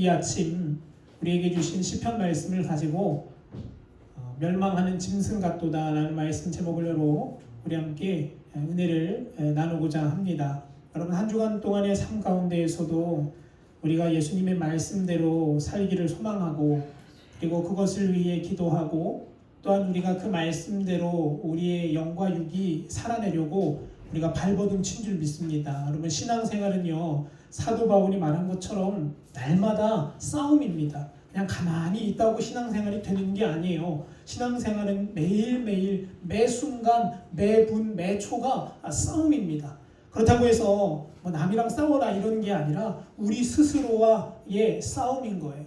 이 아침 우리에게 주신 시편 말씀을 가지고 멸망하는 짐승 같도다라는 말씀 제목으로 우리 함께 은혜를 나누고자 합니다. 여러분, 한 주간 동안의 삶 가운데에서도 우리가 예수님의 말씀대로 살기를 소망하고, 그리고 그것을 위해 기도하고, 또한 우리가 그 말씀대로 우리의 영과 육이 살아내려고 우리가 발버둥 친 줄 믿습니다. 여러분, 신앙생활은요, 사도 바울이 말한 것처럼 날마다 싸움입니다. 그냥 가만히 있다고 신앙생활이 되는 게 아니에요. 신앙생활은 매일매일, 매 순간, 매분, 매초가 싸움입니다. 그렇다고 해서 뭐 남이랑 싸워라 이런 게 아니라 우리 스스로와의 싸움인 거예요.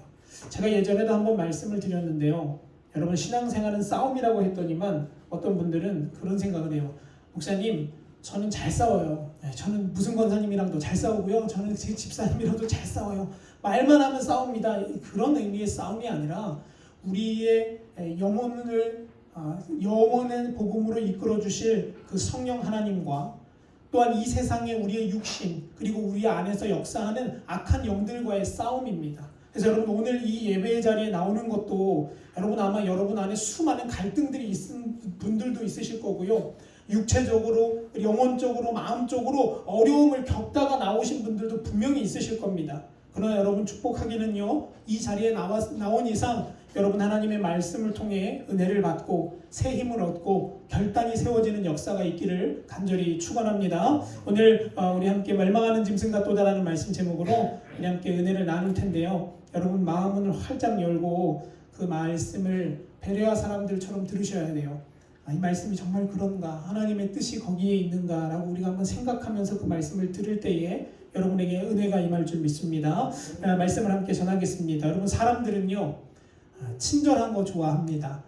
제가 예전에도 한번 말씀을 드렸는데요. 여러분, 신앙생활은 싸움이라고 했더니만 어떤 분들은 그런 생각을 해요. 목사님, 저는 잘 싸워요. 저는 무슨 권사님이랑도 잘 싸우고요. 저는 제 집사님이랑도 잘 싸워요. 말만 하면 싸웁니다. 그런 의미의 싸움이 아니라 우리의 영혼의 복음으로 이끌어 주실 그 성령 하나님과, 또한 이 세상에 우리의 육신, 그리고 우리 안에서 역사하는 악한 영들과의 싸움입니다. 그래서 여러분, 오늘 이 예배의 자리에 나오는 것도 아마 여러분 안에 수많은 갈등들이 있은 분들도 있으실 거고요. 육체적으로, 영혼적으로, 마음적으로 어려움을 겪다가 나오신 분들도 분명히 있으실 겁니다. 그러나 여러분, 축복하기는요, 이 자리에 나온 이상 여러분 하나님의 말씀을 통해 은혜를 받고 새 힘을 얻고 결단이 세워지는 역사가 있기를 간절히 축원합니다. 오늘 우리 함께 멸망하는 짐승 같도다라는 말씀 제목으로 우리 함께 은혜를 나눌 텐데요. 여러분, 마음을 활짝 열고 그 말씀을 베레아 사람들처럼 들으셔야 돼요. 이 말씀이 정말 그런가? 하나님의 뜻이 거기에 있는가? 라고 우리가 한번 생각하면서 그 말씀을 들을 때에 여러분에게 은혜가 임할 줄 믿습니다. 말씀을 함께 전하겠습니다. 여러분, 사람들은요, 친절한 거 좋아합니다.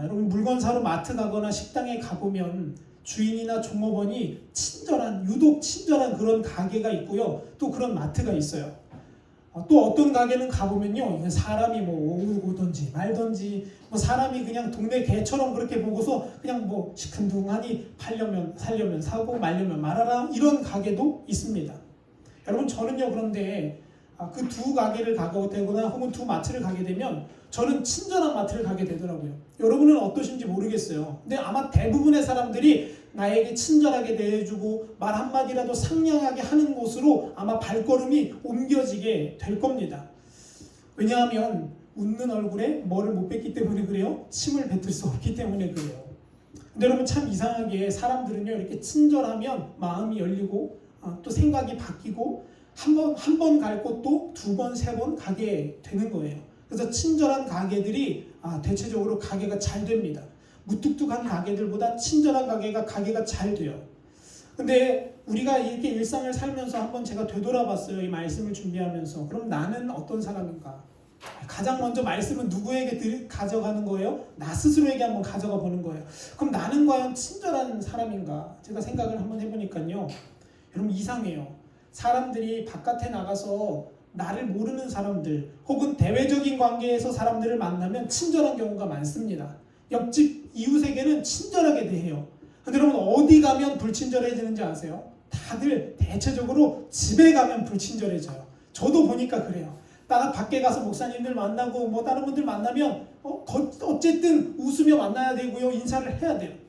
여러분, 물건 사러 마트 가거나 식당에 가보면 주인이나 종업원이 유독 친절한 그런 가게가 있고요. 또 그런 마트가 있어요. 또 어떤 가게는 가보면요, 사람이 오든지 말든지, 사람이 그냥 동네 개처럼 그렇게 보고서 그냥 시큰둥하니 팔려면 살려면 사고 말려면 말아라, 이런 가게도 있습니다. 여러분, 저는요, 그런데 그 두 가게를 가게 되거나 혹은 두 마트를 가게 되면 저는 친절한 마트를 가게 되더라고요. 여러분은 어떠신지 모르겠어요. 근데 아마 대부분의 사람들이 나에게 친절하게 대해주고 말 한마디라도 상냥하게 하는 곳으로 아마 발걸음이 옮겨지게 될 겁니다. 왜냐하면 웃는 얼굴에 뭐를 못 뱉기 때문에 그래요? 침을 뱉을 수 없기 때문에 그래요. 근데 여러분, 참 이상하게 사람들은요, 이렇게 친절하면 마음이 열리고 또 생각이 바뀌고 한 번 갈 곳도 두 번, 세 번 가게 되는 거예요. 그래서 친절한 가게들이 대체적으로 가게가 잘 됩니다. 무뚝뚝한 가게들보다 친절한 가게가 잘 돼요. 근데 우리가 이렇게 일상을 살면서 한번 제가 되돌아봤어요. 이 말씀을 준비하면서. 그럼 나는 어떤 사람인가? 가장 먼저 말씀은 누구에게 가져가는 거예요? 나 스스로에게 한번 가져가 보는 거예요. 그럼 나는 과연 친절한 사람인가? 제가 생각을 한번 해보니까요, 여러분, 이상해요. 사람들이 바깥에 나가서 나를 모르는 사람들 혹은 대외적인 관계에서 사람들을 만나면 친절한 경우가 많습니다. 옆집 이웃에게는 친절하게 대해요. 근데 여러분, 어디 가면 불친절해지는지 아세요? 다들 대체적으로 집에 가면 불친절해져요. 저도 보니까 그래요. 나가 밖에 가서 목사님들 만나고 다른 분들 만나면 어쨌든 웃으며 만나야 되고요, 인사를 해야 돼요.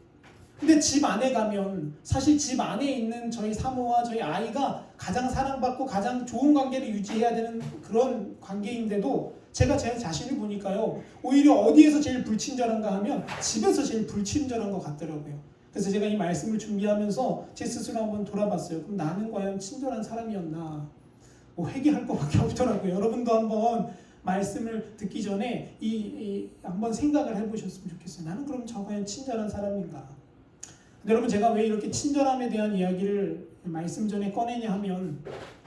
근데 집 안에 가면 사실 집 안에 있는 저희 사모와 저희 아이가 가장 사랑받고 가장 좋은 관계를 유지해야 되는 그런 관계인데도 제가 제 자신을 보니까요, 오히려 어디에서 제일 불친절한가 하면 집에서 제일 불친절한 것 같더라고요. 그래서 제가 이 말씀을 준비하면서 제 스스로 한번 돌아봤어요. 그럼 나는 과연 친절한 사람이었나? 회개할 것밖에 없더라고요. 여러분도 한번 말씀을 듣기 전에 한번 생각을 해보셨으면 좋겠어요. 나는 그럼 저 과연 친절한 사람인가? 여러분, 제가 왜 이렇게 친절함에 대한 이야기를 말씀 전에 꺼내냐 하면,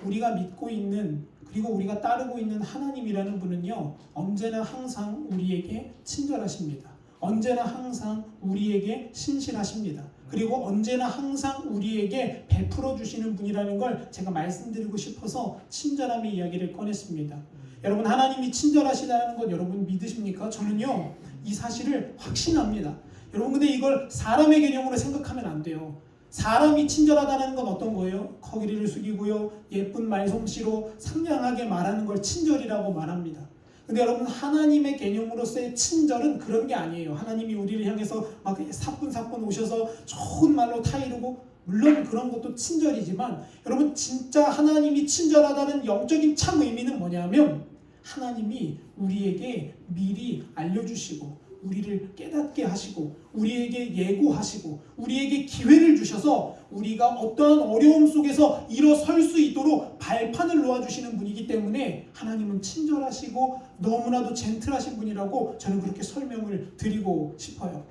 우리가 믿고 있는, 그리고 우리가 따르고 있는 하나님이라는 분은요, 언제나 항상 우리에게 친절하십니다. 언제나 항상 우리에게 신실하십니다. 그리고 언제나 항상 우리에게 베풀어 주시는 분이라는 걸 제가 말씀드리고 싶어서 친절함의 이야기를 꺼냈습니다. 여러분, 하나님이 친절하시다는 것 여러분 믿으십니까? 저는요, 이 사실을 확신합니다. 여러분, 근데 이걸 사람의 개념으로 생각하면 안 돼요. 사람이 친절하다는 건 어떤 거예요? 거기를 숙이고요, 예쁜 말솜씨로 상냥하게 말하는 걸 친절이라고 말합니다. 근데 여러분, 하나님의 개념으로서의 친절은 그런 게 아니에요. 하나님이 우리를 향해서 막 사뿐사뿐 오셔서 좋은 말로 타이르고, 물론 그런 것도 친절이지만, 여러분 진짜 하나님이 친절하다는 영적인 참 의미는 뭐냐면, 하나님이 우리에게 미리 알려주시고 우리를 깨닫게 하시고 우리에게 예고하시고 우리에게 기회를 주셔서 우리가 어떠한 어려움 속에서 일어설 수 있도록 발판을 놓아주시는 분이기 때문에 하나님은 친절하시고 너무나도 젠틀하신 분이라고 저는 그렇게 설명을 드리고 싶어요.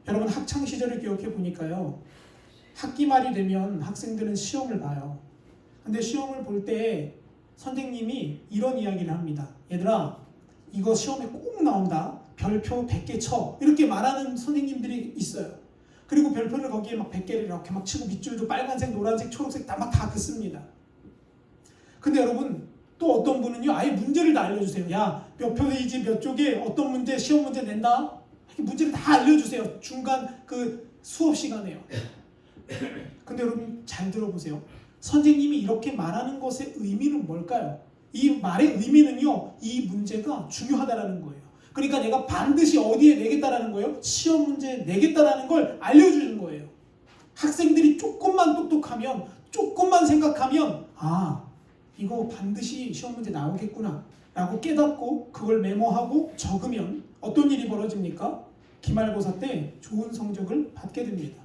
여러분, 학창시절을 기억해 보니까요, 학기 말이 되면 학생들은 시험을 봐요. 근데 시험을 볼 때 선생님이 이런 이야기를 합니다. 얘들아, 이거 시험에 꼭 나온다. 별표 100개 쳐. 이렇게 말하는 선생님들이 있어요. 그리고 별표를 거기에 막 100개를 이렇게 막 치고 밑줄도 빨간색, 노란색, 초록색 다 긋습니다. 근데 여러분, 또 어떤 분은요, 아예 문제를 다 알려주세요. 야, 몇 페이지 몇 쪽에 어떤 문제, 시험 문제 낸다? 이렇게 문제를 다 알려주세요. 중간 그 수업 시간에요. 근데 여러분 잘 들어보세요. 선생님이 이렇게 말하는 것의 의미는 뭘까요? 이 말의 의미는요, 이 문제가 중요하다라는 거예요. 그러니까 내가 반드시 어디에 내겠다라는 거예요? 시험 문제에 내겠다라는 걸 알려주는 거예요. 학생들이 조금만 똑똑하면, 조금만 생각하면, 아, 이거 반드시 시험 문제 나오겠구나 라고 깨닫고 그걸 메모하고 적으면 어떤 일이 벌어집니까? 기말고사 때 좋은 성적을 받게 됩니다.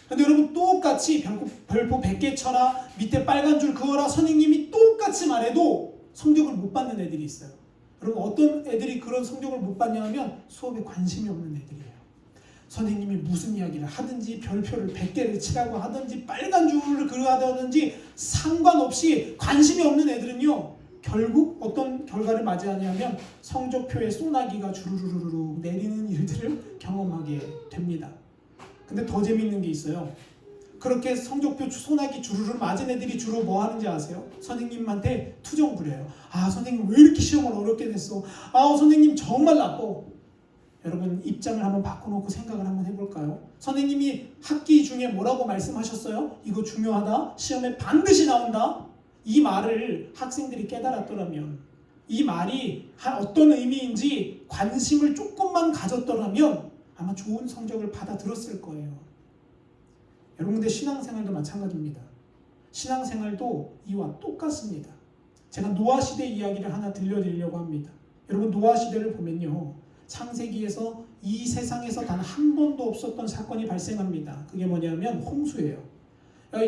근데 여러분, 똑같이 별표 100개 쳐라, 밑에 빨간 줄 그어라, 선생님이 똑같이 말해도 성적을 못 받는 애들이 있어요. 여러분, 어떤 애들이 그런 성적을 못 받냐 하면 수업에 관심이 없는 애들이에요. 선생님이 무슨 이야기를 하든지 별표를 100개를 치라고 하든지 빨간 줄을 그려하든지 상관없이 관심이 없는 애들은요, 결국 어떤 결과를 맞이하냐면 성적표에 소나기가 주르르르 내리는 일들을 경험하게 됩니다. 근데 더 재밌는 게 있어요. 그렇게 성적표 소나기 주르르 맞은 애들이 주로 뭐 하는지 아세요? 선생님한테 투정 부려요. 아, 선생님 왜 이렇게 시험을 어렵게 냈어? 아, 선생님 정말 나빠. 여러분, 입장을 한번 바꿔놓고 생각을 한번 해볼까요? 선생님이 학기 중에 뭐라고 말씀하셨어요? 이거 중요하다, 시험에 반드시 나온다. 이 말을 학생들이 깨달았더라면, 이 말이 어떤 의미인지 관심을 조금만 가졌더라면 아마 좋은 성적을 받아 들었을 거예요. 여러분, 근데 신앙생활도 마찬가지입니다. 신앙생활도 이와 똑같습니다. 제가 노아시대 이야기를 하나 들려드리려고 합니다. 여러분, 노아시대를 보면요, 창세기에서 이 세상에서 단 한 번도 없었던 사건이 발생합니다. 그게 뭐냐면 홍수예요.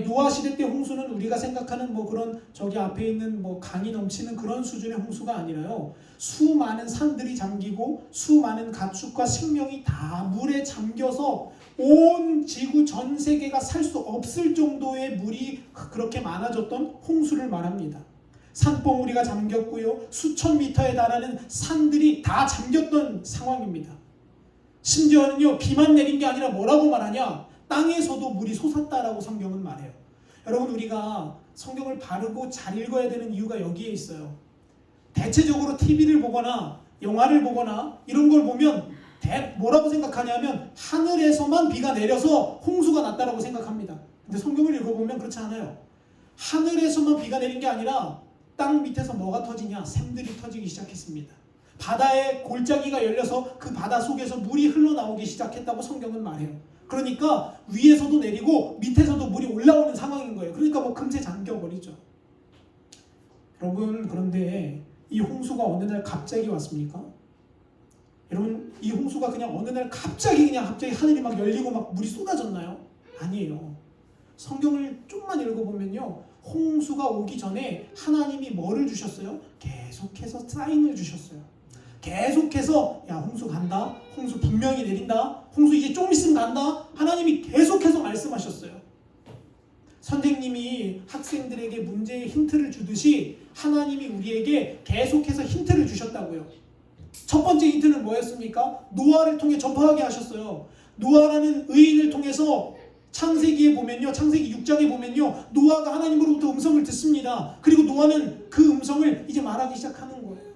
노아시대 때 홍수는 우리가 생각하는 뭐 그런 저기 앞에 있는 뭐 강이 넘치는 그런 수준의 홍수가 아니라요, 수많은 산들이 잠기고 수많은 가축과 생명이 다 물에 잠겨서 온 지구 전 세계가 살 수 없을 정도의 물이 그렇게 많아졌던 홍수를 말합니다. 산봉우리가 잠겼고요, 수천 미터에 달하는 산들이 다 잠겼던 상황입니다. 심지어는요, 비만 내린 게 아니라 뭐라고 말하냐, 땅에서도 물이 솟았다라고 성경은 말해요. 여러분, 우리가 성경을 바르고 잘 읽어야 되는 이유가 여기에 있어요. 대체적으로 TV를 보거나 영화를 보거나 이런 걸 보면 뭐라고 생각하냐면 하늘에서만 비가 내려서 홍수가 났다라고 생각합니다. 근데 성경을 읽어보면 그렇지 않아요. 하늘에서만 비가 내린 게 아니라 땅 밑에서 뭐가 터지냐? 샘들이 터지기 시작했습니다. 바다에 골짜기가 열려서 그 바다 속에서 물이 흘러나오기 시작했다고 성경은 말해요. 그러니까 위에서도 내리고 밑에서도 물이 올라오는 상황인 거예요. 그러니까 뭐 금세 잠겨버리죠. 여러분, 그런데 이 홍수가 어느 날 갑자기 왔습니까? 여러분, 이 홍수가 그냥 어느 날 갑자기 하늘이 막 열리고 막 물이 쏟아졌나요? 아니에요. 성경을 좀만 읽어보면요, 홍수가 오기 전에 하나님이 뭐를 주셨어요? 계속해서 사인을 주셨어요. 계속해서 야, 홍수 간다, 홍수 분명히 내린다, 홍수 이제 좀 있으면 간다, 하나님이 계속해서 말씀하셨어요. 선생님이 학생들에게 문제의 힌트를 주듯이 하나님이 우리에게 계속해서 힌트를 주셨다고요. 첫 번째 힌트는 뭐였습니까? 노아를 통해 전파하게 하셨어요. 노아라는 의인을 통해서 창세기에 보면요, 창세기 6장에 보면요, 노아가 하나님으로부터 음성을 듣습니다. 그리고 노아는 그 음성을 이제 말하기 시작하는 거예요.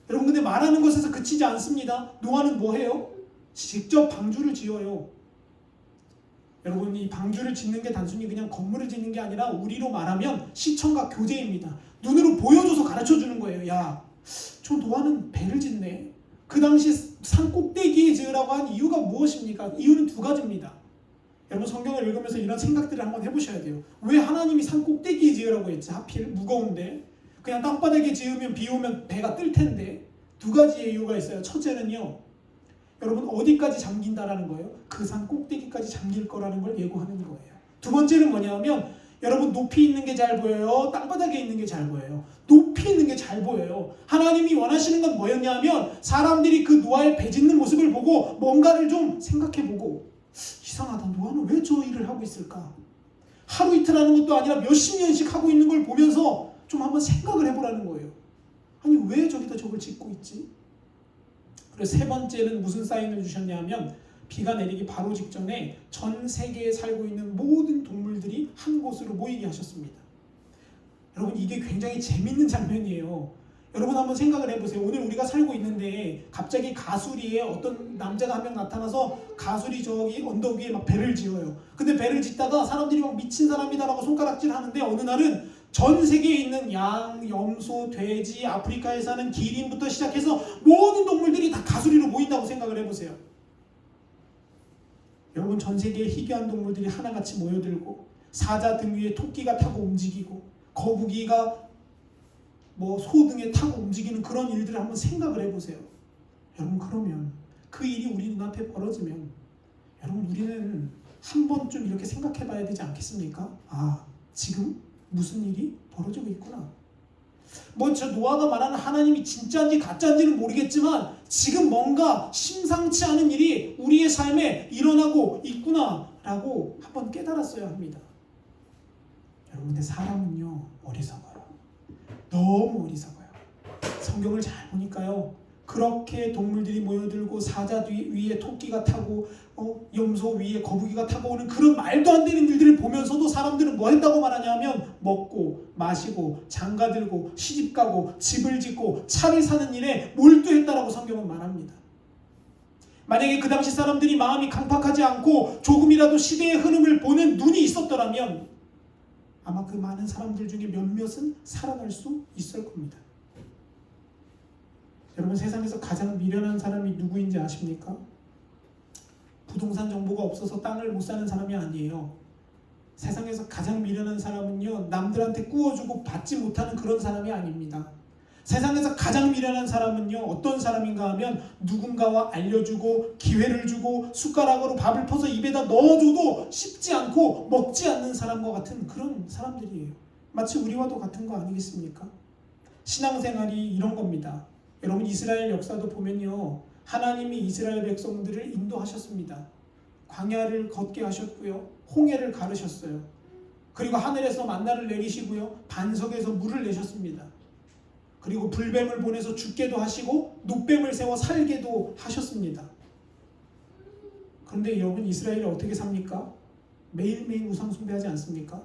여러분, 근데 말하는 것에서 그치지 않습니다. 노아는 뭐 해요? 직접 방주를 지어요. 여러분, 이 방주를 짓는 게 단순히 그냥 건물을 짓는 게 아니라 우리로 말하면 시청과 교제입니다. 눈으로 보여줘서 가르쳐주는 거예요. 야, 저 노아는 배를 짓네. 그 당시 산 꼭대기에 지으라고 한 이유가 무엇입니까? 이유는 두 가지입니다. 여러분, 성경을 읽으면서 이런 생각들을 한번 해보셔야 돼요. 왜 하나님이 산 꼭대기에 지으라고 했지? 하필 무거운데. 그냥 땅바닥에 지으면 비 오면 배가 뜰 텐데. 두 가지의 이유가 있어요. 첫째는요, 여러분, 어디까지 잠긴다라는 거예요? 그 산 꼭대기까지 잠길 거라는 걸 예고하는 거예요. 두 번째는 뭐냐면, 여러분, 높이 있는 게 잘 보여요? 땅바닥에 있는 게 잘 보여요? 높이 있는 게 잘 보여요. 하나님이 원하시는 건 뭐였냐면, 사람들이 그 노아의 배 짓는 모습을 보고 뭔가를 좀 생각해보고, 이상하다, 노아는 왜 저 일을 하고 있을까? 하루 이틀 하는 것도 아니라 몇십 년씩 하고 있는 걸 보면서 좀 한번 생각을 해보라는 거예요. 아니, 왜 저기다 저걸 짓고 있지? 그래서 세 번째는 무슨 사인을 주셨냐면, 비가 내리기 바로 직전에 전 세계에 살고 있는 모든 동물들이 한 곳으로 모이게 하셨습니다. 여러분, 이게 굉장히 재밌는 장면이에요. 여러분, 한번 생각을 해보세요. 오늘 우리가 살고 있는데 갑자기 가수리에 어떤 남자가 한 명 나타나서 가수리 저기 언덕 위에 막 배를 지어요. 근데 배를 짓다가 사람들이 막 미친 사람이다라고 손가락질 하는데, 어느 날은 전 세계에 있는 양, 염소, 돼지, 아프리카에 사는 기린부터 시작해서 모든 동물들이 다 가수리로 모인다고 생각을 해보세요. 여러분, 전 세계의 희귀한 동물들이 하나같이 모여들고, 사자 등 위에 토끼가 타고 움직이고, 거북이가 소 등에 타고 움직이는 그런 일들을 한번 생각을 해보세요. 여러분, 그러면 그 일이 우리 눈앞에 벌어지면, 여러분, 우리는 한 번쯤 이렇게 생각해 봐야 되지 않겠습니까? 아, 지금 무슨 일이 벌어지고 있구나. 저 노아가 말하는 하나님이 진짜인지 가짜인지는 모르겠지만, 지금 뭔가 심상치 않은 일이 우리의 삶에 일어나고 있구나라고 한번 깨달았어야 합니다. 여러분, 근데 사람은요, 어리석어요. 너무 어리석어요. 성경을 잘 보니까요, 그렇게 동물들이 모여들고 사자 위에 토끼가 타고 염소 위에 거북이가 타고 오는 그런 말도 안 되는 일들을 보면서도 사람들은 뭐 했다고 말하냐면, 먹고 마시고 장가들고 시집가고 집을 짓고 차를 사는 일에 몰두했다라고 성경은 말합니다. 만약에 그 당시 사람들이 마음이 강팍하지 않고 조금이라도 시대의 흐름을 보는 눈이 있었더라면, 아마 그 많은 사람들 중에 몇몇은 살아날 수 있을 겁니다. 여러분, 세상에서 가장 미련한 사람이 누구인지 아십니까? 부동산 정보가 없어서 땅을 못 사는 사람이 아니에요. 세상에서 가장 미련한 사람은요, 남들한테 꾸어주고 받지 못하는 그런 사람이 아닙니다. 세상에서 가장 미련한 사람은요, 어떤 사람인가 하면 누군가와 알려주고 기회를 주고 숟가락으로 밥을 퍼서 입에다 넣어줘도 씹지 않고 먹지 않는 사람과 같은 그런 사람들이에요. 마치 우리와도 같은 거 아니겠습니까? 신앙생활이 이런 겁니다. 여러분, 이스라엘 역사도 보면요, 하나님이 이스라엘 백성들을 인도하셨습니다. 광야를 걷게 하셨고요, 홍해를 가르셨어요. 그리고 하늘에서 만나를 내리시고요, 반석에서 물을 내셨습니다. 그리고 불뱀을 보내서 죽게도 하시고 놋뱀을 세워 살게도 하셨습니다. 그런데 여러분, 이스라엘이 어떻게 삽니까? 매일매일 우상 숭배하지 않습니까?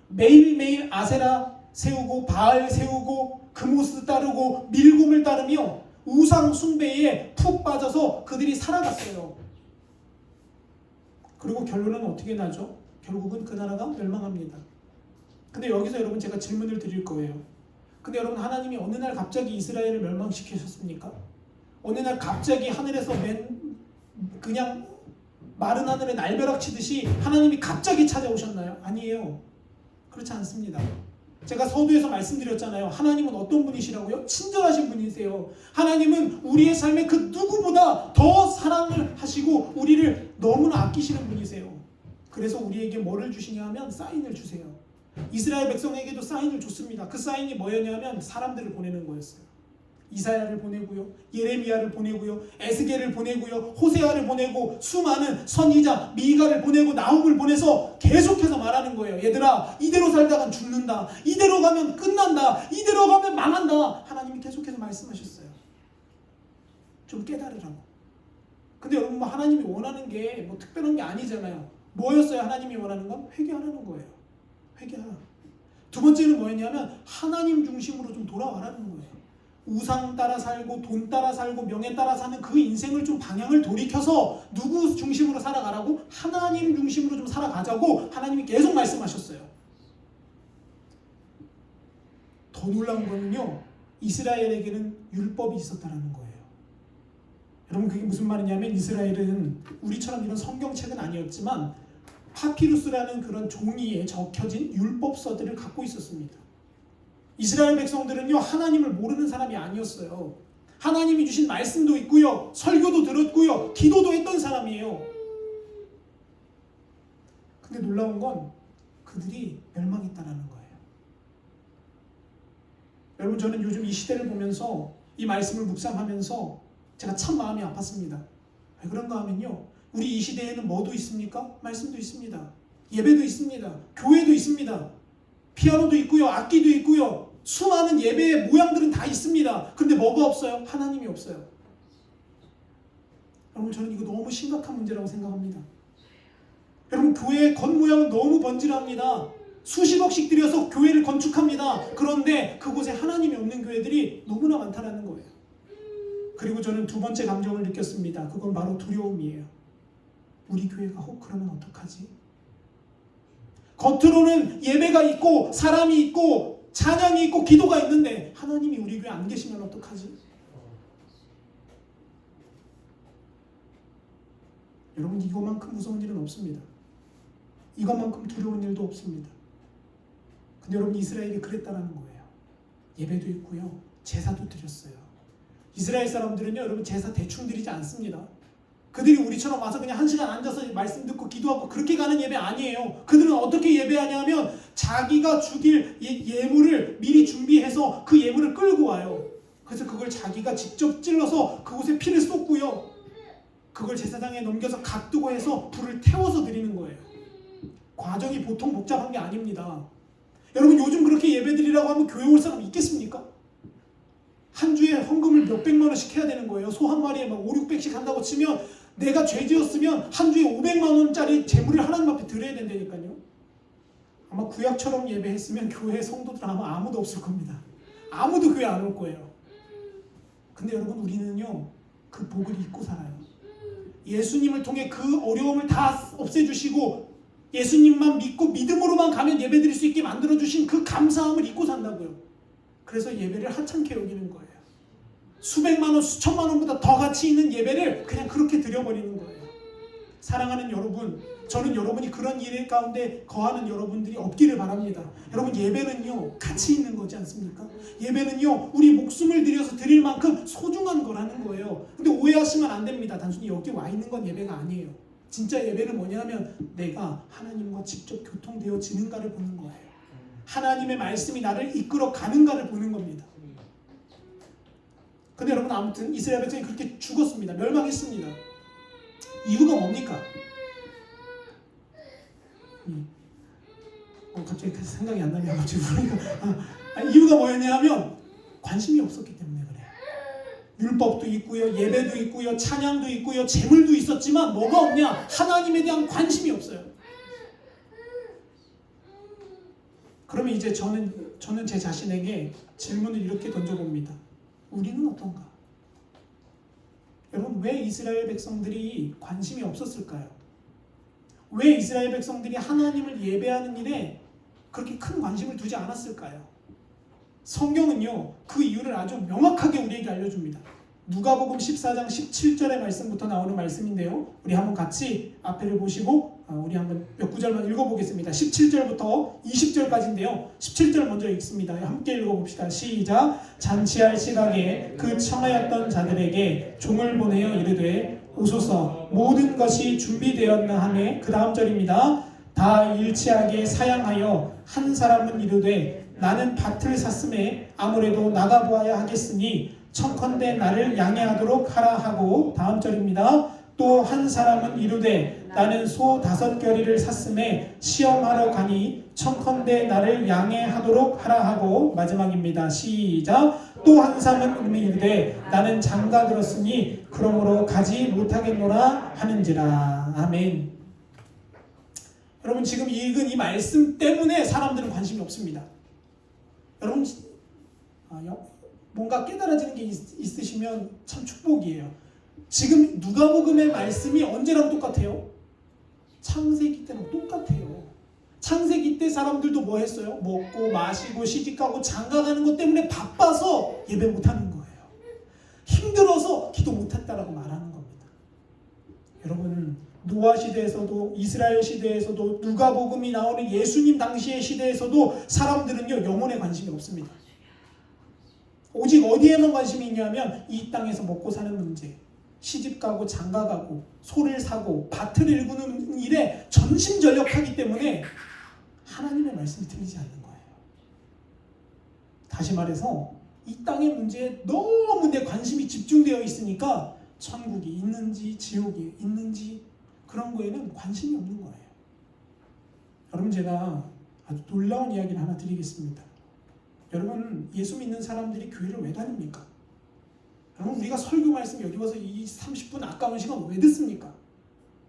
매일매일 아세라 세우고 바알 세우고 그모스 따르고 밀곰을 따르며 우상 숭배에 푹 빠져서 그들이 살아갔어요. 그리고 결론은 어떻게 나죠? 결국은 그 나라가 멸망합니다. 근데 여기서 여러분, 제가 질문을 드릴 거예요. 근데 여러분, 하나님이 어느 날 갑자기 이스라엘을 멸망시키셨습니까? 어느 날 갑자기 하늘에서 그냥 마른 하늘에 날벼락 치듯이 하나님이 갑자기 찾아오셨나요? 아니에요. 그렇지 않습니다. 제가 서두에서 말씀드렸잖아요. 하나님은 어떤 분이시라고요? 친절하신 분이세요. 하나님은 우리의 삶에 그 누구보다 더 사랑을 하시고 우리를 너무나 아끼시는 분이세요. 그래서 우리에게 뭐를 주시냐 하면 사인을 주세요. 이스라엘 백성에게도 사인을 줬습니다. 그 사인이 뭐였냐면 사람들을 보내는 거였어요. 이사야를 보내고요, 예레미야를 보내고요, 에스겔을 보내고요, 호세아를 보내고 수많은 선지자 미가를 보내고 나훔을 보내서 계속해서 말하는 거예요. 얘들아, 이대로 살다간 죽는다. 이대로 가면 끝난다. 이대로 가면 망한다. 하나님이 계속해서 말씀하셨어요. 좀 깨달으라고. 근데 여러분, 하나님이 원하는 게 특별한 게 아니잖아요. 뭐였어요? 하나님이 원하는 건 회개하라는 거예요. 회개하라. 두 번째는 뭐였냐면 하나님 중심으로 좀 돌아와라는 거예요. 우상 따라 살고 돈 따라 살고 명예 따라 사는 그 인생을 좀 방향을 돌이켜서 누구 중심으로 살아가라고? 하나님 중심으로 좀 살아가자고 하나님이 계속 말씀하셨어요. 더 놀라운 거는요, 이스라엘에게는 율법이 있었다는 거예요. 여러분, 그게 무슨 말이냐면 이스라엘은 우리처럼 이런 성경책은 아니었지만 파피루스라는 그런 종이에 적혀진 율법서들을 갖고 있었습니다. 이스라엘 백성들은요, 하나님을 모르는 사람이 아니었어요. 하나님이 주신 말씀도 있고요, 설교도 들었고요, 기도도 했던 사람이에요. 근데 놀라운 건 그들이 멸망했다라는 거예요. 여러분, 저는 요즘 이 시대를 보면서 이 말씀을 묵상하면서 제가 참 마음이 아팠습니다. 왜 그런가 하면요, 우리 이 시대에는 뭐도 있습니까? 말씀도 있습니다. 예배도 있습니다. 교회도 있습니다. 피아노도 있고요, 악기도 있고요, 수많은 예배의 모양들은 다 있습니다. 근데 뭐가 없어요? 하나님이 없어요. 여러분, 저는 이거 너무 심각한 문제라고 생각합니다. 여러분, 교회의 겉모양은 너무 번지르합니다. 수십억씩 들여서 교회를 건축합니다. 그런데 그곳에 하나님이 없는 교회들이 너무나 많다는 거예요. 그리고 저는 두 번째 감정을 느꼈습니다. 그건 바로 두려움이에요. 우리 교회가 그러면 어떡하지? 겉으로는 예배가 있고 사람이 있고 찬양이 있고 기도가 있는데 하나님이 우리 교회에 안 계시면 어떡하지? 여러분, 이것만큼 무서운 일은 없습니다. 이것만큼 두려운 일도 없습니다. 근데 여러분, 이스라엘이 그랬다는 거예요. 예배도 있고요, 제사도 드렸어요. 이스라엘 사람들은요, 여러분, 제사 대충 드리지 않습니다. 그들이 우리처럼 와서 그냥 한 시간 앉아서 말씀 듣고 기도하고 그렇게 가는 예배 아니에요. 그들은 어떻게 예배하냐면 자기가 죽일 예물을 미리 준비해서 그 예물을 끌고 와요. 그래서 그걸 자기가 직접 찔러서 그곳에 피를 쏟고요, 그걸 제사장에 넘겨서 각 두고 해서 불을 태워서 드리는 거예요. 과정이 보통 복잡한 게 아닙니다. 여러분, 요즘 그렇게 예배드리라고 하면 교회 올 사람 있겠습니까? 한 주에 헌금을 몇백만 원씩 해야 되는 거예요. 소 한 마리에 막 5, 600씩 한다고 치면 내가 죄 지었으면 한 주에 500만 원짜리 재물을 하나님 앞에 드려야 된다니까요. 아마 구약처럼 예배했으면 교회 성도들 아마 아무도 없을 겁니다. 아무도 교회 안 올 거예요. 근데 여러분, 우리는요, 그 복을 잊고 살아요. 예수님을 통해 그 어려움을 다 없애주시고 예수님만 믿고 믿음으로만 가면 예배 드릴 수 있게 만들어주신 그 감사함을 잊고 산다고요. 그래서 예배를 하찮게 여기는 거예요. 수백만 원, 수천만 원보다 더 가치 있는 예배를 그냥 그렇게 드려버리는 거예요. 사랑하는 여러분, 저는 여러분이 그런 일 가운데 거하는 여러분들이 없기를 바랍니다. 여러분, 예배는요, 가치 있는 거지 않습니까? 예배는요, 우리 목숨을 들여서 드릴 만큼 소중한 거라는 거예요. 근데 오해하시면 안 됩니다. 단순히 여기 와 있는 건 예배가 아니에요. 진짜 예배는 뭐냐면 내가 하나님과 직접 교통되어지는가를 보는 거예요. 하나님의 말씀이 나를 이끌어 가는가를 보는 겁니다. 근데 여러분, 아무튼 이스라엘 백성이 그렇게 죽었습니다. 멸망했습니다. 이유가 뭡니까? 갑자기 생각이 안 나네요. 갑자기 이유가 뭐였냐면 관심이 없었기 때문에 그래요. 율법도 있고요, 예배도 있고요, 찬양도 있고요, 재물도 있었지만 뭐가 없냐? 하나님에 대한 관심이 없어요. 그러면 이제 저는 제 자신에게 질문을 이렇게 던져봅니다. 우리는 어떤가? 여러분, 왜 이스라엘 백성들이 관심이 없었을까요? 왜 이스라엘 백성들이 하나님을 예배하는 일에 그렇게 큰 관심을 두지 않았을까요? 성경은요, 그 이유를 아주 명확하게 우리에게 알려줍니다. 누가복음 14장 17절의 말씀부터 나오는 말씀인데요, 우리 한번 같이 앞에를 보시고 우리 한번 몇 구절만 읽어보겠습니다. 17절부터 20절까지인데요, 17절 먼저 읽습니다. 함께 읽어봅시다. 시작. 잔치할 시각에 그 청하였던 자들에게 종을 보내어 이르되 오소서, 모든 것이 준비되었나 하매, 그 다음 절입니다. 다 일치하게 사양하여 한 사람은 이르되 나는 밭을 샀음에 아무래도 나가보아야 하겠으니 청컨대 나를 양해하도록 하라 하고, 다음 절입니다. 또 한 사람은 이르되 나는 소 5겨리를 샀음에 시험하러 가니 청컨대 나를 양해하도록 하라 하고, 마지막입니다. 시작. 또 한 사람은 이르되 나는 장가 들었으니 그러므로 가지 못하겠노라 하는지라. 아멘. 여러분, 지금 읽은 이 말씀 때문에 사람들은 관심이 없습니다. 여러분, 뭔가 깨달아지는 게 있으시면 참 축복이에요. 지금 누가복음의 말씀이 언제랑 똑같아요? 창세기 때랑 똑같아요. 창세기 때 사람들도 뭐 했어요? 먹고 마시고 시집가고 장가가는 것 때문에 바빠서 예배 못하는 거예요. 힘들어서 기도 못했다라고 말하는 겁니다. 여러분, 노아 시대에서도 이스라엘 시대에서도 누가복음이 나오는 예수님 당시의 시대에서도 사람들은요 영혼에 관심이 없습니다. 오직 어디에만 관심이 있냐면 이 땅에서 먹고 사는 문제, 시집가고 장가가고 소를 사고 밭을 일구는 일에 전심전력하기 때문에 하나님의 말씀이 들리지 않는 거예요. 다시 말해서 이 땅의 문제에 너무 내 관심이 집중되어 있으니까 천국이 있는지 지옥이 있는지 그런 거에는 관심이 없는 거예요. 여러분, 제가 아주 놀라운 이야기를 하나 드리겠습니다. 여러분, 예수 믿는 사람들이 교회를 왜 다닙니까? 여러분, 우리가 설교 말씀 여기 와서 이 30분 아까운 시간 왜 듣습니까?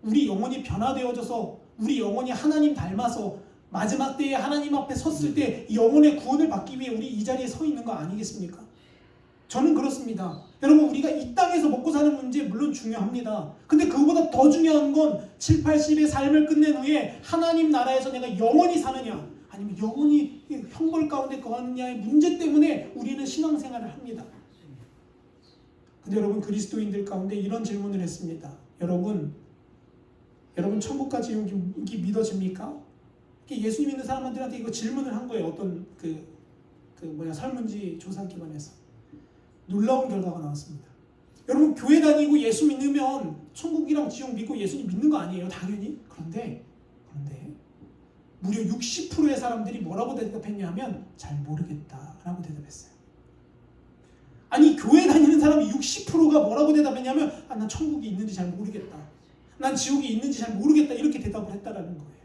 우리 영혼이 변화되어져서 우리 영혼이 하나님 닮아서 마지막 때에 하나님 앞에 섰을 때 영혼의 구원을 받기 위해 우리 이 자리에 서 있는 거 아니겠습니까? 저는 그렇습니다. 여러분, 우리가 이 땅에서 먹고 사는 문제 물론 중요합니다. 근데 그거보다 더 중요한 건 7, 80의 삶을 끝낸 후에 하나님 나라에서 내가 영원히 사느냐 아니면 영원히 형벌 가운데 거하느냐의 문제 때문에 우리는 신앙생활을 합니다. 근데 여러분, 그리스도인들 가운데 이런 질문을 했습니다. 여러분 천국과 지옥이 믿어집니까? 예수님 믿는 사람들한테 이거 질문을 한 거예요. 어떤 설문지 조사 기관에서 놀라운 결과가 나왔습니다. 여러분, 교회 다니고 예수 믿으면 천국이랑 지옥 믿고 예수님 믿는 거 아니에요? 당연히. 그런데 무려 60%의 사람들이 뭐라고 대답했냐면 잘 모르겠다라고 대답했어요. 아니, 교회 다니는 사람이 60%가 뭐라고 대답했냐면 난 천국이 있는지 잘 모르겠다, 난 지옥이 있는지 잘 모르겠다, 이렇게 대답을 했다라는 거예요.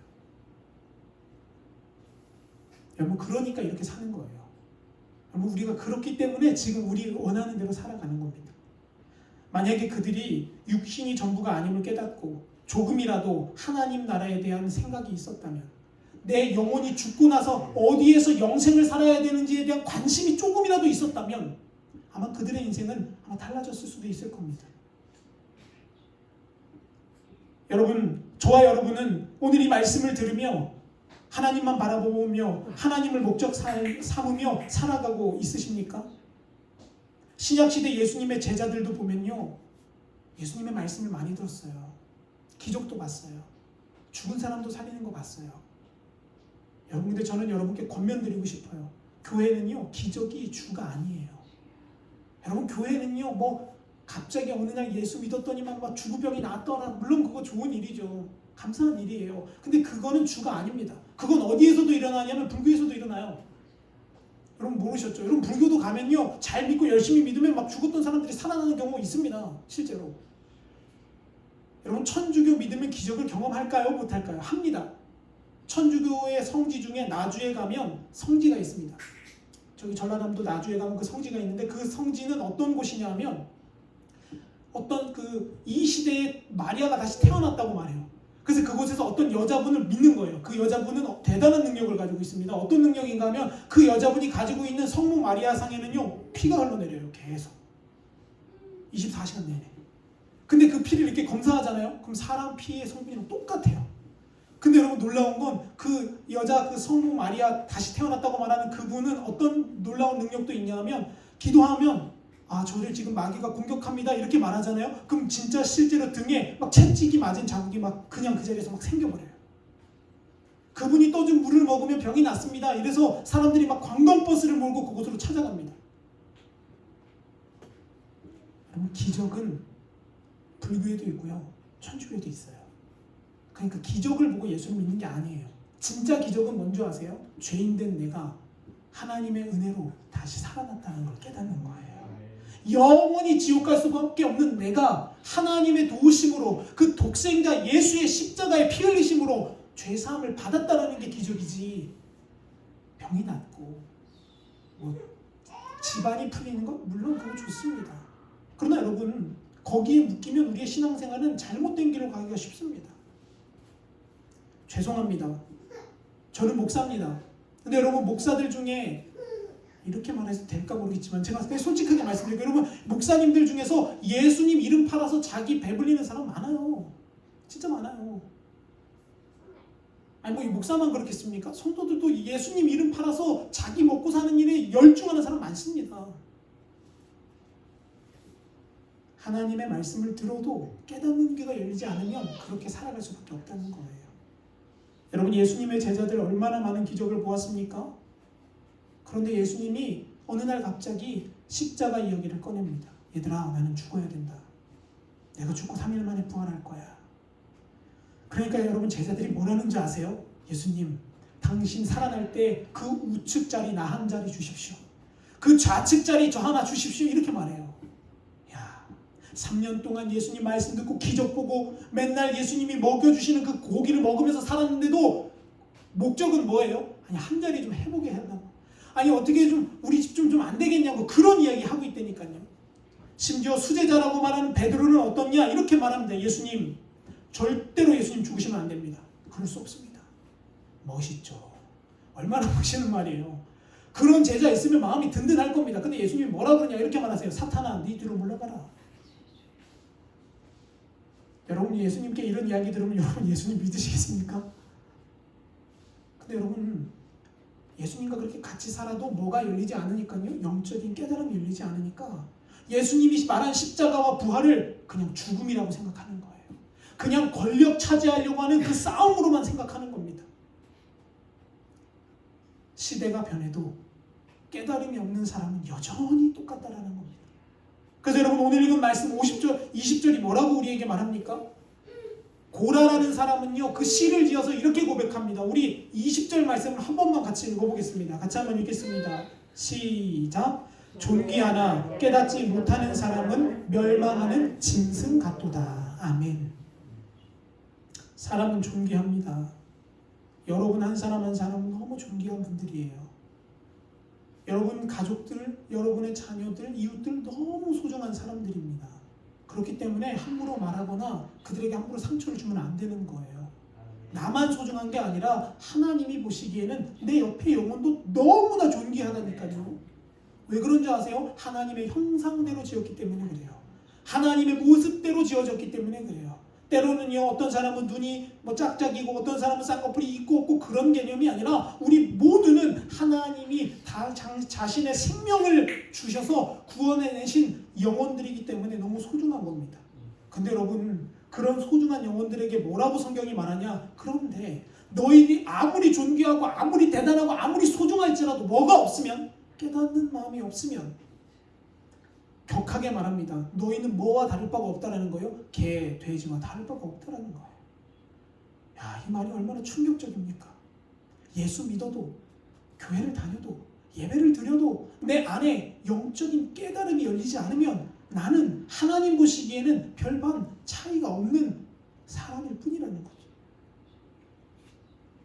여러분, 그러니까 이렇게 사는 거예요. 여러분, 우리가 그렇기 때문에 지금 우리 원하는 대로 살아가는 겁니다. 만약에 그들이 육신이 전부가 아님을 깨닫고 조금이라도 하나님 나라에 대한 생각이 있었다면, 내 영혼이 죽고 나서 어디에서 영생을 살아야 되는지에 대한 관심이 조금이라도 있었다면 아마 그들의 인생은 아마 달라졌을 수도 있을 겁니다. 여러분, 저와 여러분은 오늘 이 말씀을 들으며 하나님만 바라보며 하나님을 목적 삼으며 살아가고 있으십니까? 신약시대 예수님의 제자들도 보면요, 예수님의 말씀을 많이 들었어요. 기적도 봤어요. 죽은 사람도 살리는 거 봤어요. 여러분, 근데 저는 여러분께 권면드리고 싶어요. 교회는요, 기적이 주가 아니에요. 여러분, 교회는요, 갑자기 어느 날 예수 믿었더니만 막 죽으병이 나았더라. 물론 그거 좋은 일이죠. 감사한 일이에요. 근데 그거는 주가 아닙니다. 그건 어디에서도 일어나냐면 불교에서도 일어나요. 여러분, 모르셨죠? 여러분, 불교도 가면요, 잘 믿고 열심히 믿으면 막 죽었던 사람들이 살아나는 경우가 있습니다. 실제로. 여러분, 천주교 믿으면 기적을 경험할까요? 못할까요? 합니다. 천주교의 성지 중에 나주에 가면 성지가 있습니다. 저기 전라남도 나주에 가면 그 성지가 있는데, 그 성지는 어떤 곳이냐면 어떤 이 시대에 마리아가 다시 태어났다고 말해요. 그래서 그곳에서 어떤 여자분을 믿는 거예요. 그 여자분은 대단한 능력을 가지고 있습니다. 어떤 능력인가 하면 그 여자분이 가지고 있는 성모 마리아 상에는요, 피가 흘러내려요. 계속 24시간 내내. 근데 그 피를 이렇게 검사하잖아요. 그럼 사람 피의 성분이랑 똑같아요. 근데 여러분, 놀라운 건 그 여자, 그 성모 마리아 다시 태어났다고 말하는 그분은 어떤 놀라운 능력도 있냐면, 기도하면 저를 지금 마귀가 공격합니다 이렇게 말하잖아요. 그럼 진짜 실제로 등에 막 채찍이 맞은 자국이 막 그냥 그 자리에서 막 생겨버려요. 그분이 떠준 물을 먹으면 병이 낫습니다. 이래서 사람들이 막 관광버스를 몰고 그곳으로 찾아갑니다. 여러분, 기적은 불교에도 있고요, 천주교에도 있어요. 그러니까 기적을 보고 예수를 믿는 게 아니에요. 진짜 기적은 뭔지 아세요? 죄인된 내가 하나님의 은혜로 다시 살아났다는 걸 깨닫는 거예요. 영원히 지옥 갈 수밖에 없는 내가 하나님의 도우심으로, 그 독생자 예수의 십자가의 피 흘리심으로 죄사함을 받았다는 게 기적이지, 병이 낫고 집안이 풀리는 건 물론 그거 좋습니다. 그러나 여러분, 거기에 묶이면 우리의 신앙생활은 잘못된 길로 가기가 쉽습니다. 죄송합니다. 저는 목사입니다. 근데 여러분, 목사들 중에 이렇게 말해서 될까 모르겠지만 제가 그냥 솔직하게 말씀드리고, 여러분 목사님들 중에서 예수님 이름 팔아서 자기 배불리는 사람 많아요. 진짜 많아요. 아니 뭐 이 목사만 그렇겠습니까? 성도들도 예수님 이름 팔아서 자기 먹고 사는 일에 열중하는 사람 많습니다. 하나님의 말씀을 들어도 깨닫는 귀가 열리지 않으면 그렇게 살아갈 수밖에 없다는 거예요. 여러분 예수님의 제자들 얼마나 많은 기적을 보았습니까? 그런데 예수님이 어느 날 갑자기 십자가 이야기를 꺼냅니다. 얘들아, 나는 죽어야 된다. 내가 죽고 3일 만에 부활할 거야. 그러니까 여러분 제자들이 뭐라는 줄 아세요? 예수님, 당신 살아날 때 그 우측 자리 나 한 자리 주십시오. 그 좌측 자리 저 하나 주십시오. 이렇게 말해요. 3년 동안 예수님 말씀 듣고 기적 보고 맨날 예수님이 먹여주시는 그 고기를 먹으면서 살았는데도 목적은 뭐예요? 아니 한 자리 좀 해보게 하려고. 아니 어떻게 좀 우리 집 좀 안 되겠냐고 그런 이야기 하고 있다니까요. 심지어 수제자라고 말하는 베드로는 어떻냐 이렇게 말합니다. 예수님 절대로 예수님 죽으시면 안 됩니다. 그럴 수 없습니다. 멋있죠. 얼마나 멋있는 말이에요. 그런 제자 있으면 마음이 든든할 겁니다. 근데 예수님이 뭐라 그러냐 이렇게 말하세요. 사탄아 네 뒤로 물러가라. 여러분 예수님께 이런 이야기 들으면 여러분 예수님 믿으시겠습니까? 근데 여러분 예수님과 그렇게 같이 살아도 뭐가 열리지 않으니까요. 영적인 깨달음이 열리지 않으니까 예수님이 말한 십자가와 부활을 그냥 죽음이라고 생각하는 거예요. 그냥 권력 차지하려고 하는 그 싸움으로만 생각하는 겁니다. 시대가 변해도 깨달음이 없는 사람은 여전히 똑같다라는 겁니다. 그래서 여러분 오늘 읽은 말씀 50절, 20절이 뭐라고 우리에게 말합니까? 고라라는 사람은요 그 시를 지어서 이렇게 고백합니다. 우리 20절 말씀을 한 번만 같이 읽어보겠습니다. 같이 한번 읽겠습니다. 시작. 존귀하나 깨닫지 못하는 사람은 멸망하는 짐승 같도다. 아멘. 사람은 존귀합니다. 여러분 한 사람 한 사람은 너무 존귀한 분들이에요. 여러분 가족들, 여러분의 자녀들, 이웃들 너무 소중한 사람들입니다. 그렇기 때문에 함부로 말하거나 그들에게 함부로 상처를 주면 안 되는 거예요. 나만 소중한 게 아니라 하나님이 보시기에는 내 옆에 영혼도 너무나 존귀하다니까요. 왜 그런지 아세요? 하나님의 형상대로 지었기 때문에 그래요. 하나님의 모습대로 지어졌기 때문에 그래요. 때로는요 어떤 사람은 눈이 뭐 짝짝이고 어떤 사람은 쌍꺼풀이 있고 없고 그런 개념이 아니라 우리 모두는 하나님이 다 자신의 생명을 주셔서 구원해내신 영혼들이기 때문에 너무 소중한 겁니다. 근데 여러분 그런 소중한 영혼들에게 뭐라고 성경이 말하냐? 그런데 너희들이 아무리 존귀하고 아무리 대단하고 아무리 소중할지라도 뭐가 없으면 깨닫는 마음이 없으면 격하게 말합니다. 너희는 뭐와 다를 바가 없다라는 거예요? 개, 돼지와 다를 바가 없다라는 거예요. 야, 이 말이 얼마나 충격적입니까? 예수 믿어도 교회를 다녀도 예배를 드려도 내 안에 영적인 깨달음이 열리지 않으면 나는 하나님 보시기에는 별반 차이가 없는 사람일 뿐이라는 거죠.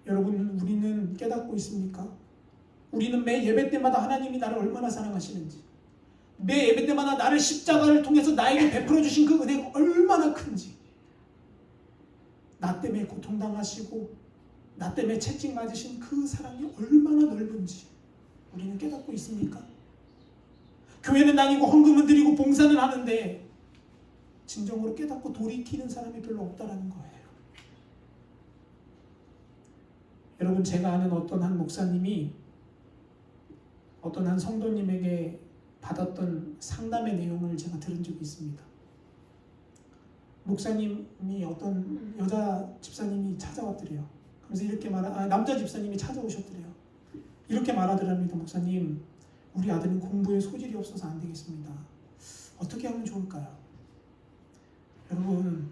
여러분 우리는 깨닫고 있습니까? 우리는 매 예배 때마다 하나님이 나를 얼마나 사랑하시는지, 매 예배 때마다 나를 십자가를 통해서 나에게 베풀어 주신 그 은혜가 얼마나 큰지, 나 때문에 고통당하시고 나 때문에 채찍 맞으신 그 사랑이 얼마나 넓은지 우리는 깨닫고 있습니까? 교회는 다니고 헌금은 드리고 봉사는 하는데 진정으로 깨닫고 돌이키는 사람이 별로 없다라는 거예요. 여러분 제가 아는 어떤 한 목사님이 어떤 한 성도님에게 받았던 상담의 내용을 제가 들은 적이 있습니다. 목사님이 어떤 여자 집사님이 찾아왔더래요. 그래서 이렇게 남자 집사님이 찾아오셨더래요. 이렇게 말하더랍니다. 목사님, 우리 아들은 공부에 소질이 없어서 안 되겠습니다. 어떻게 하면 좋을까요? 여러분,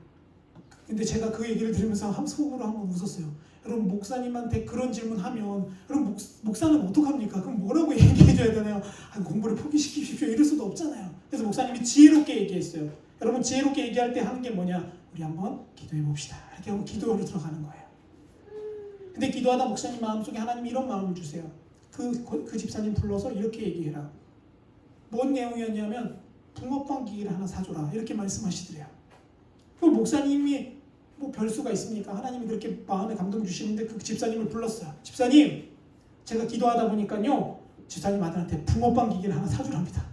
근데 제가 그 얘기를 들으면서 속으로 한번 웃었어요. 여러분 목사님한테 그런 질문하면 여러분 목사는 어떡합니까? 그럼 뭐라고 얘기해줘야 되나요? 공부를 포기시키십시오 이럴 수도 없잖아요. 그래서 목사님이 지혜롭게 얘기했어요. 여러분 지혜롭게 얘기할 때 하는 게 뭐냐? 우리 한번 기도해 봅시다. 이렇게 하고 기도로 들어가는 거예요. 근데 기도하다 목사님 마음속에 하나님이 이런 마음을 주세요. 그 집사님 불러서 이렇게 얘기해라. 뭔 내용이었냐면 붕어빵 기계를 하나 사줘라 이렇게 말씀하시더래요. 그 목사님이 뭐 별수가 있습니까? 하나님이 그렇게 마음에 감동 주시는데 그 집사님을 불렀어요. 집사님, 제가 기도하다 보니까요 집사님 아들한테 붕어빵 기계를 하나 사주랍니다.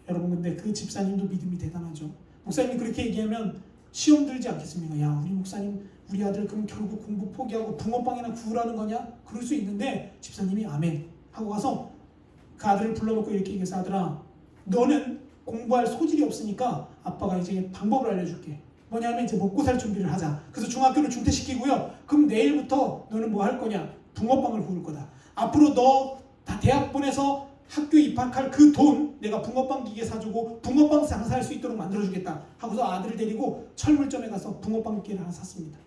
여러분 근데 그 집사님도 믿음이 대단하죠. 목사님이 그렇게 얘기하면 시험 들지 않겠습니까? 야 우리 목사님 우리 아들 그럼 결국 공부 포기하고 붕어빵이나 구우라는 거냐? 그럴 수 있는데 집사님이 아멘 하고 가서 그 아들을 불러놓고 이렇게 얘기해서 아들아 너는 공부할 소질이 없으니까 아빠가 이제 방법을 알려줄게. 뭐냐면 이제 먹고 살 준비를 하자. 그래서 중학교를 중퇴시키고요. 그럼 내일부터 너는 뭐 할 거냐? 붕어빵을 구울 거다. 앞으로 너 다 대학 보내서 학교 입학할 그 돈 내가 붕어빵 기계 사주고 붕어빵 장사할 수 있도록 만들어주겠다 하고서 아들을 데리고 철물점에 가서 붕어빵 기계를 하나 샀습니다.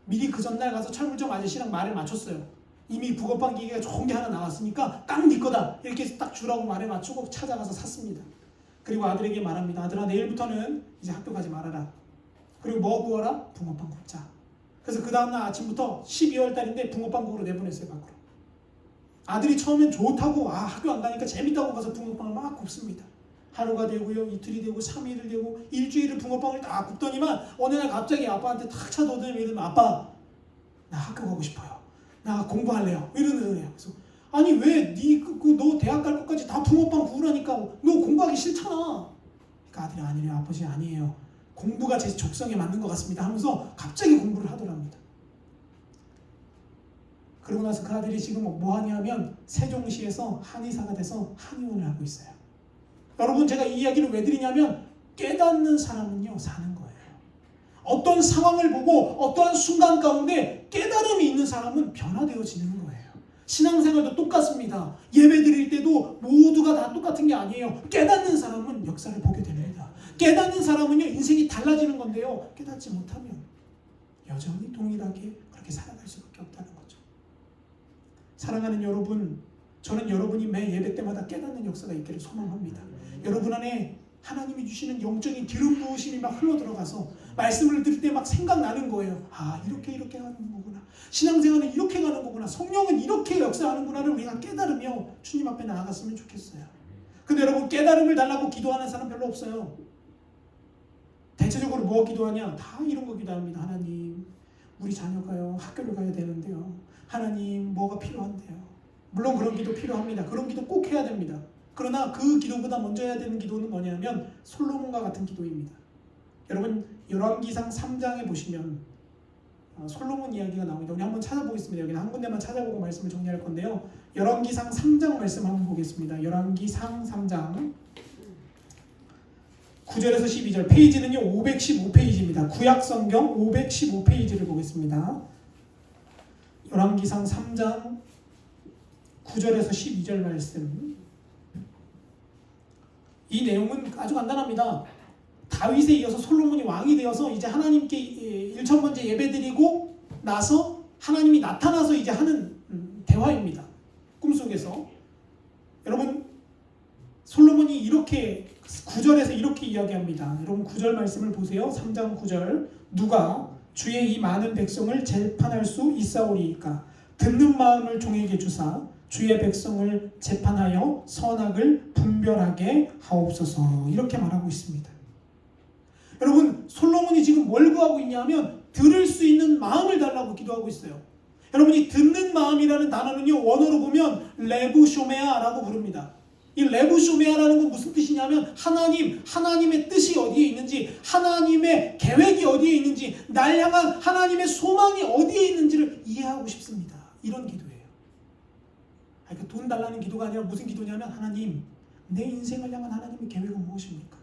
미리 그 전날 가서 철물점 아저씨랑 말을 맞췄어요. 이미 붕어빵 기계가 좋은 게 하나 나왔으니까 딱 네 거다 이렇게 해서 딱 주라고 말에 맞추고 찾아가서 샀습니다. 그리고 아들에게 말합니다. 아들아 내일부터는 이제 학교 가지 말아라. 그리고 뭐 구워라? 붕어빵 굽자. 그래서 그 다음날 아침부터 12월 달인데 붕어빵 구우러 내보냈어요 밖으로. 아들이 처음엔 좋다고 학교 안 가니까 재밌다고 가서 붕어빵을 막 굽습니다. 하루가 되고요, 이틀이 되고, 3일이 되고, 일주일을 붕어빵을 다 굽더니만 어느 날 갑자기 아빠한테 탁 차더듬이 이러면 아빠 나 학교 가고 싶어요. 나 공부할래요. 이러는 거예요. 그래서 아니 왜 너 대학 갈 것까지 다 붕어빵 구우라니까 너 공부하기 싫잖아. 그러니까 아들이 아니래요. 아버지 아니에요. 공부가 제 적성에 맞는 것 같습니다 하면서 갑자기 공부를 하더랍니다. 그러고 나서 그 아들이 지금 뭐 하냐면 세종시에서 한의사가 돼서 한의원을 하고 있어요. 여러분 제가 이 이야기를 왜 드리냐면 깨닫는 사람은요 사는 거예요. 어떤 상황을 보고 어떠한 순간 가운데 깨달음이 있는 사람은 변화되어지는 거예요. 신앙생활도 똑같습니다. 예배 드릴 때도 모두가 다 똑같은 게 아니에요. 깨닫는 사람은 역사를 보게 됩니다. 깨닫는 사람은요 인생이 달라지는 건데요. 깨닫지 못하면 여전히 동일하게 그렇게 살아갈 수밖에 없다는 거죠. 사랑하는 여러분, 저는 여러분이 매 예배 때마다 깨닫는 역사가 있기를 소망합니다. 여러분 안에 하나님이 주시는 영적인 기름 부으심이 막 흘러들어가서 말씀을 들을 때 막 생각나는 거예요. 이렇게 가는 거구나. 신앙생활은 이렇게 가는 거구나. 성령은 이렇게 역사하는구나를 우리가 깨달으며 주님 앞에 나아갔으면 좋겠어요. 근데 여러분 깨달음을 달라고 기도하는 사람 별로 없어요. 대체적으로 뭐 기도하냐? 다 이런 거 기도합니다. 하나님 우리 자녀가요 학교를 가야 되는데요. 하나님 뭐가 필요한데요. 물론 그런 기도 필요합니다. 그런 기도 꼭 해야 됩니다. 그러나 그 기도보다 먼저 해야 되는 기도는 뭐냐면 솔로몬과 같은 기도입니다. 여러분 열왕기상 3장에 보시면 솔로몬 이야기가 나옵니다. 우리 한번 찾아보겠습니다. 여기는 한 군데만 찾아보고 말씀을 정리할 건데요. 열왕기상 3장 말씀 한번 보겠습니다. 열왕기상 3장 9절에서 12절 페이지는요 515페이지입니다. 구약성경 515페이지를 보겠습니다. 열왕기상 3장 9절에서 12절 말씀. 이 내용은 아주 간단합니다. 다윗에 이어서 솔로몬이 왕이 되어서 이제 하나님께 1,000번째 예배드리고 나서 하나님이 나타나서 이제 하는 대화입니다. 꿈속에서. 여러분 솔로몬이 이렇게 9절에서 이렇게 이야기합니다. 여러분 9절 말씀을 보세요. 3장 9절. 누가 주의 이 많은 백성을 재판할 수 있사오리이까? 듣는 마음을 종에게 주사 주의 백성을 재판하여 선악을 분별하게 하옵소서. 이렇게 말하고 있습니다. 여러분 솔로몬이 지금 뭘 구하고 있냐면 들을 수 있는 마음을 달라고 기도하고 있어요. 여러분이 듣는 마음이라는 단어는요 원어로 보면 레부쇼메아라고 부릅니다. 이 레부쇼메아라는 건 무슨 뜻이냐면 하나님의 뜻이 어디에 있는지, 하나님의 계획이 어디에 있는지, 날 향한 하나님의 소망이 어디에 있는지를 이해하고 싶습니다. 이런 기도예요. 그러니까 돈 달라는 기도가 아니라 무슨 기도냐면 하나님, 내 인생을 향한 하나님의 계획은 무엇입니까?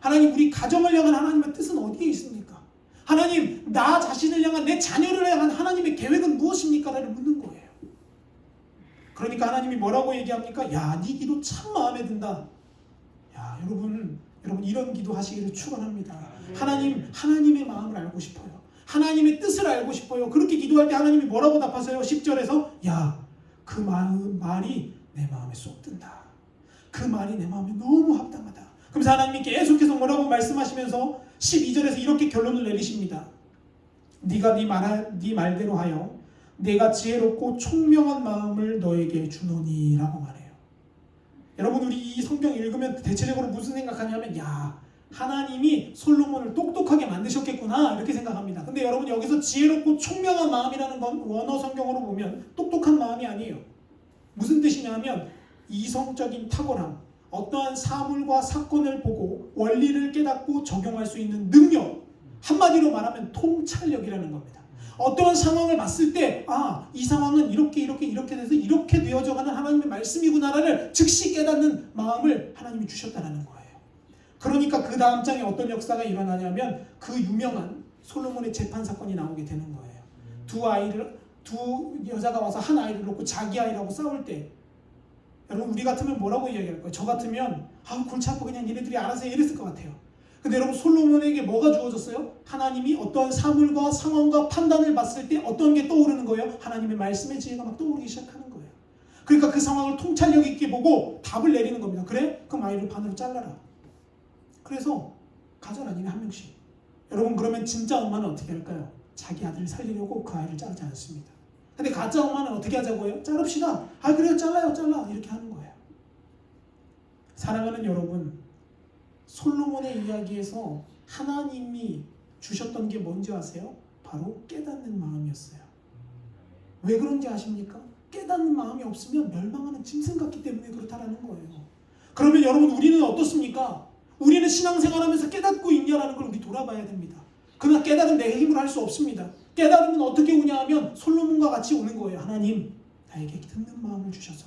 하나님, 우리 가정을 향한 하나님의 뜻은 어디에 있습니까? 하나님, 나 자신을 향한, 내 자녀를 향한 하나님의 계획은 무엇입니까? 라를 묻는 거예요. 그러니까 하나님이 뭐라고 얘기합니까? 야, 네 기도 참 마음에 든다. 야, 여러분 이런 기도 하시기를 축원합니다. 하나님의 마음을 알고 싶어요. 하나님의 뜻을 알고 싶어요. 그렇게 기도할 때 하나님이 뭐라고 답하세요? 10절에서 야, 그 말이 내 마음에 쏙 든다. 그 말이 내 마음에 너무 합당하다. 그래서 하나님이 계속해서 뭐라고 말씀하시면서 12절에서 이렇게 결론을 내리십니다. 네가 네 말대로 하여 내가 지혜롭고 총명한 마음을 너에게 주노니 라고 말해요. 여러분 우리 이 성경 읽으면 대체적으로 무슨 생각하냐면 야, 하나님이 솔로몬을 똑똑하게 만드셨겠구나 이렇게 생각합니다. 근데 여러분 여기서 지혜롭고 총명한 마음이라는 건 원어 성경으로 보면 똑똑한 마음이 아니에요. 무슨 뜻이냐면 이성적인 탁월함, 어떠한 사물과 사건을 보고 원리를 깨닫고 적용할 수 있는 능력, 한마디로 말하면 통찰력이라는 겁니다. 어떠한 상황을 봤을 때 이 상황은 이렇게 돼서 이렇게 되어져가는 하나님의 말씀이구나를 즉시 깨닫는 마음을 하나님이 주셨다는 거예요. 그러니까 그 다음 장에 어떤 역사가 일어나냐면 그 유명한 솔로몬의 재판 사건이 나오게 되는 거예요. 두 여자가 와서 한 아이를 놓고 자기 아이라고 싸울 때, 여러분 우리 같으면 뭐라고 이야기할까요? 저 같으면 골치 아파 그냥 얘네들이 알아서 해 이랬을 것 같아요. 근데 여러분 솔로몬에게 뭐가 주어졌어요? 하나님이 어떠한 사물과 상황과 판단을 봤을 때 어떤 게 떠오르는 거예요? 하나님의 말씀의 지혜가 막 떠오르기 시작하는 거예요. 그러니까 그 상황을 통찰력 있게 보고 답을 내리는 겁니다. 그래? 그럼 아이를 반으로 잘라라. 그래서 가져라 니네 한 명씩. 여러분 그러면 진짜 엄마는 어떻게 할까요? 자기 아들을 살리려고 그 아이를 자르지 않습니다. 근데 가짜 엄마는 어떻게 하자고 해요? 자릅시다. 그래요 잘라요 잘라 이렇게 하는 거예요. 사랑하는 여러분, 솔로몬의 이야기에서 하나님이 주셨던 게 뭔지 아세요? 바로 깨닫는 마음이었어요. 왜 그런지 아십니까? 깨닫는 마음이 없으면 멸망하는 짐승 같기 때문에 그렇다라는 거예요. 그러면 여러분 우리는 어떻습니까? 우리는 신앙생활하면서 깨닫고 있냐라는 걸 우리 돌아봐야 됩니다. 그러나 깨달음 내 힘으로 할 수 없습니다. 깨달음은 어떻게 오냐 하면 솔로몬과 같이 오는 거예요. 하나님 나에게 듣는 마음을 주셔서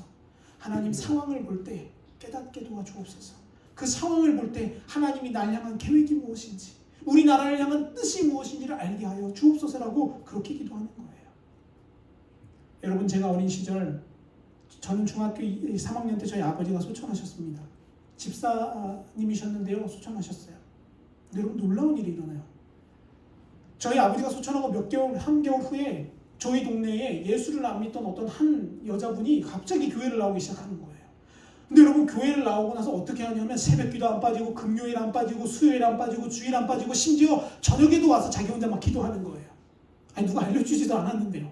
하나님 상황을 볼 때 깨닫게 도와주옵소서. 그 상황을 볼 때 하나님이 날 향한 계획이 무엇인지 우리나라를 향한 뜻이 무엇인지를 알게 하여 주옵소서라고 그렇게 기도하는 거예요. 여러분 제가 어린 시절 저는 중학교 3학년 때 저희 아버지가 소천하셨습니다. 집사님이셨는데요. 소천하셨어요. 근데 여러분 놀라운 일이 일어나요. 저희 아버지가 소천하고 한겨울 후에 저희 동네에 예수를 안 믿던 어떤 한 여자분이 갑자기 교회를 나오기 시작하는 거예요. 근데 여러분 교회를 나오고 나서 어떻게 하냐면 새벽기도 안 빠지고 금요일 안 빠지고 수요일 안 빠지고 주일 안 빠지고 심지어 저녁에도 와서 자기 혼자 막 기도하는 거예요. 누가 알려주지도 않았는데요.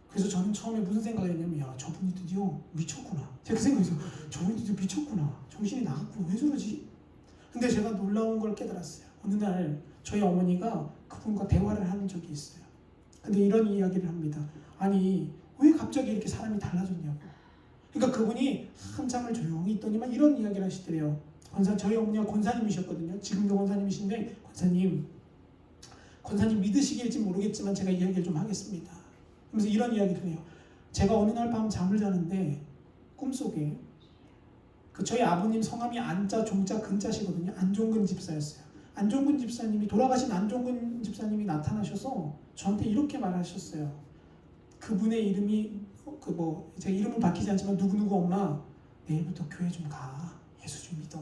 그래서 저는 처음에 무슨 생각을 했냐면 저분이 드디어 미쳤구나. 제가 그 생각했어요. 저분이 드디어 미쳤구나. 정신이 나갔구나. 왜 저러지? 근데 제가 놀라운 걸 깨달았어요. 어느 날 저희 어머니가 그분과 대화를 하는 적이 있어요. 근데 이런 이야기를 합니다. 왜 갑자기 이렇게 사람이 달라졌냐고. 그러니까 그분이 한참을 조용히 있더니만 이런 이야기를 하시더래요. 저희 어머니가 권사님이셨거든요. 지금도 권사님이신데 권사님 믿으시길지 모르겠지만 제가 이야기를 좀 하겠습니다. 그래서 이런 이야기를 해요. 제가 어느 날 밤 잠을 자는데 꿈속에 저희 아버님 성함이 안자 종자 근자시거든요. 안종근 집사였어요. 안종근 집사님이 돌아가신 안종근 집사님이 나타나셔서 저한테 이렇게 말하셨어요. 그분의 이름이 제 이름은 밝히지 않지만 누구누구 엄마 내일부터 교회 좀 가. 예수 좀 믿어.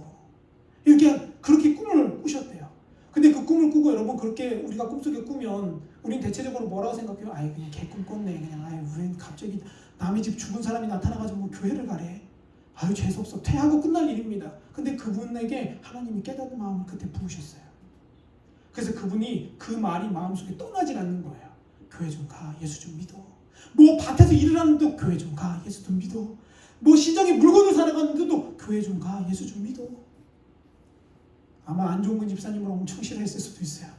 이렇게 그렇게 꿈을 꾸셨대요. 근데 그 꿈을 꾸고 여러분 그렇게 우리가 꿈속에 꾸면 우린 대체적으로 뭐라고 생각해요? 그냥 개꿈 꿨네. 그냥 왜 갑자기 남의 집 죽은 사람이 나타나가지고 교회를 가래. 재수없어. 퇴하고 끝날 일입니다. 근데 그분에게 하나님이 깨닫는 마음을 그때 부으셨어요. 그래서 그분이 그 말이 마음속에 떠나질 않는 거예요. 교회 좀 가. 예수 좀 믿어. 밭에서 일을 하는데도 교회 좀 가. 예수 좀 믿어. 시장에 물건을 사러 갔는데도 교회 좀 가. 예수 좀 믿어. 아마 안종근 집사님을 엄청 싫어했을 수도 있어요.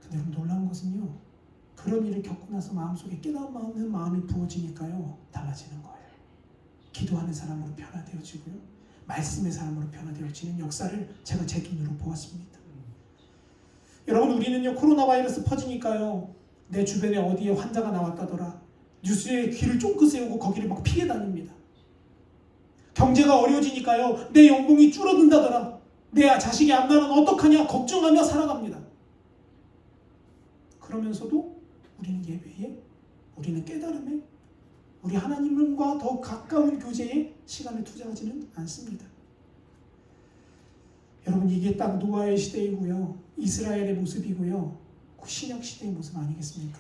근데 놀라운 것은요. 그런 일을 겪고 나서 마음속에 깨닫는 마음이 부어지니까요. 달라지는 거예요. 기도하는 사람으로 변화되어지고요. 말씀의 사람으로 변화되어지는 역사를 제가 제 눈으로 보았습니다. 여러분 우리는요. 코로나 바이러스 퍼지니까요. 내 주변에 어디에 환자가 나왔다더라. 뉴스에 귀를 쫑긋 세우고 거기를 막 피해 다닙니다. 경제가 어려워지니까요. 내 연봉이 줄어든다더라. 내 자식이 안 나면 어떡하냐 걱정하며 살아갑니다. 그러면서도 우리는 예배에, 우리는 깨달음에, 우리 하나님과 더 가까운 교제에 시간을 투자하지는 않습니다. 여러분 이게 딱 노아의 시대이고요. 이스라엘의 모습이고요. 신약 시대의 모습 아니겠습니까?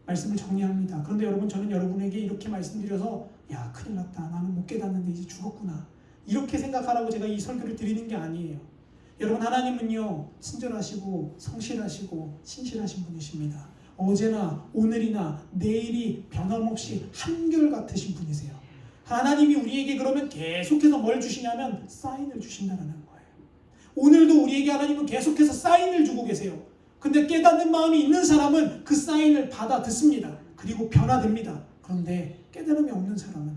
말씀을 정리합니다. 그런데 여러분 저는 여러분에게 이렇게 말씀드려서 큰일 났다. 나는 못 깨닫는데 이제 죽었구나. 이렇게 생각하라고 제가 이 설교를 드리는 게 아니에요. 여러분 하나님은요. 친절하시고 성실하시고 신실하신 분이십니다. 어제나 오늘이나 내일이 변함없이 한결같으신 분이세요. 하나님이 우리에게 그러면 계속해서 뭘 주시냐면 사인을 주신다는 거예요. 오늘도 우리에게 하나님은 계속해서 사인을 주고 계세요. 근데 깨닫는 마음이 있는 사람은 그 사인을 받아 듣습니다. 그리고 변화됩니다. 그런데 깨달음이 없는 사람은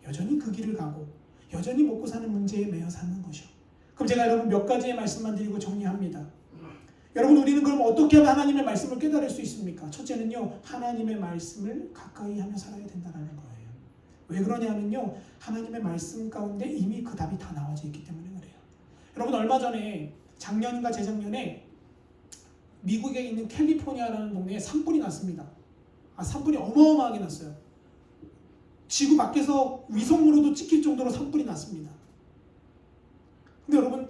여전히 그 길을 가고 여전히 먹고 사는 문제에 매여 사는 것이요. 그럼 제가 여러분 몇 가지의 말씀만 드리고 정리합니다. 여러분, 우리는 그럼 어떻게 하면 하나님의 말씀을 깨달을 수 있습니까? 첫째는요, 하나님의 말씀을 가까이 하며 살아야 된다는 거예요. 왜 그러냐면요, 하나님의 말씀 가운데 이미 그 답이 다 나와져 있기 때문에 그래요. 여러분, 얼마 전에 작년인가 재작년에 미국에 있는 캘리포니아라는 동네에 산불이 났습니다. 산불이 어마어마하게 났어요. 지구 밖에서 위성으로도 찍힐 정도로 산불이 났습니다. 근데 여러분,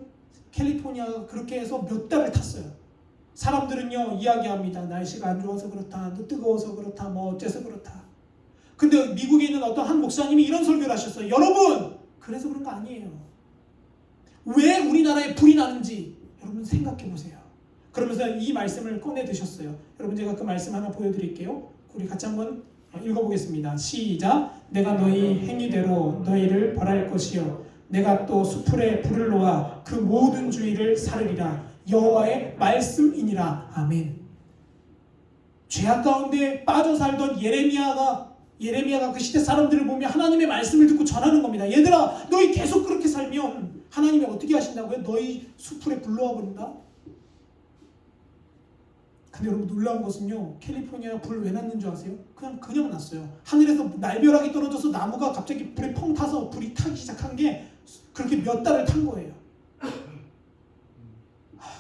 캘리포니아가 그렇게 해서 몇 달을 탔어요. 사람들은요 이야기합니다. 날씨가 안 좋아서 그렇다, 뜨거워서 그렇다, 뭐 어째서 그렇다. 근데 미국에 있는 어떤 한 목사님이 이런 설교를 하셨어요. 여러분, 그래서 그런 거 아니에요. 왜 우리나라에 불이 나는지 여러분 생각해 보세요. 그러면서 이 말씀을 꺼내 드셨어요. 여러분, 제가 그 말씀 하나 보여드릴게요. 우리 같이 한번 읽어보겠습니다. 시작. 내가 너희 행위대로 너희를 벌할 것이요, 내가 또 수풀에 불을 놓아 그 모든 주의를 사르리라. 여호와의 말씀이니라. 아멘. 죄악 가운데 빠져 살던 예레미야가 그 시대 사람들을 보며 하나님의 말씀을 듣고 전하는 겁니다. 얘들아, 너희 계속 그렇게 살면 하나님이 어떻게 하신다고요? 너희 수풀에 불 놓아버린다? 근데 여러분, 놀라운 것은요, 캘리포니아 불 왜 났는 줄 아세요? 그냥 났어요. 하늘에서 날벼락이 떨어져서 나무가 갑자기 불에 펑 타서 불이 타기 시작한 게 그렇게 몇 달을 탄 거예요.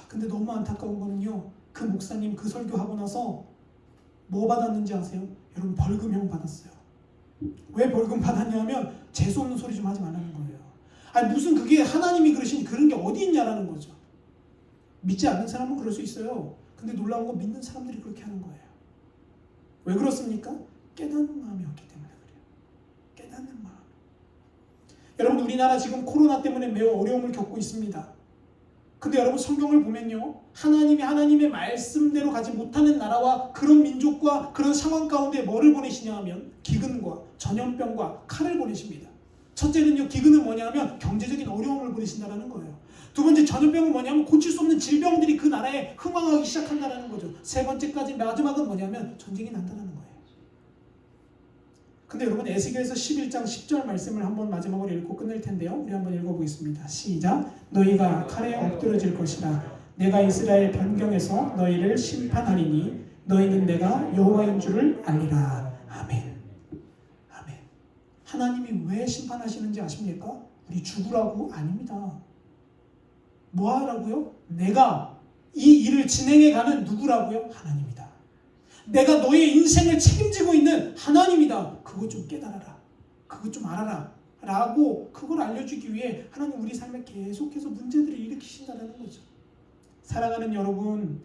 근데 너무 안타까운 거는요, 그 목사님 그 설교하고 나서 뭐 받았는지 아세요? 여러분, 벌금형 받았어요. 왜 벌금 받았냐면 재수없는 소리 좀 하지 말라는 거예요. 아니, 무슨 그게 하나님이 그러시니 그런 게 어디 있냐라는 거죠. 믿지 않는 사람은 그럴 수 있어요. 근데 놀라운 건 믿는 사람들이 그렇게 하는 거예요. 왜 그렇습니까? 깨닫는 마음이 없기 때문에 그래요. 깨닫는 마음. 여러분, 우리나라 지금 코로나 때문에 매우 어려움을 겪고 있습니다. 근데 여러분, 성경을 보면요, 하나님의 말씀대로 가지 못하는 나라와 그런 민족과 그런 상황 가운데 뭐를 보내시냐 하면 기근과 전염병과 칼을 보내십니다. 첫째는요, 기근은 뭐냐 하면 경제적인 어려움을 보내신다는 거예요. 두 번째, 전염병은 뭐냐면 고칠 수 없는 질병들이 그 나라에 흥왕하기 시작한다는 거죠. 세 번째까지, 마지막은 뭐냐면 전쟁이 난다는 거예요. 근데 여러분, 에스겔서 11장 10절 말씀을 한번 마지막으로 읽고 끝낼 텐데요. 우리 한번 읽어보겠습니다. 시작. 너희가 칼에 엎드러질 것이라. 내가 이스라엘 변경에서 너희를 심판하리니 너희는 내가 여호와인 줄을 알리라. 아멘. 아멘. 하나님이 왜 심판하시는지 아십니까? 우리 죽으라고? 아닙니다. 뭐 하라고요? 내가 이 일을 진행해가는 누구라고요? 하나님이다. 내가 너의 인생을 책임지고 있는 하나님이다. 그것 좀 깨달아라. 그것 좀 알아라. 라고 그걸 알려주기 위해 하나님 우리 삶에 계속해서 문제들을 일으키신다는 거죠. 사랑하는 여러분,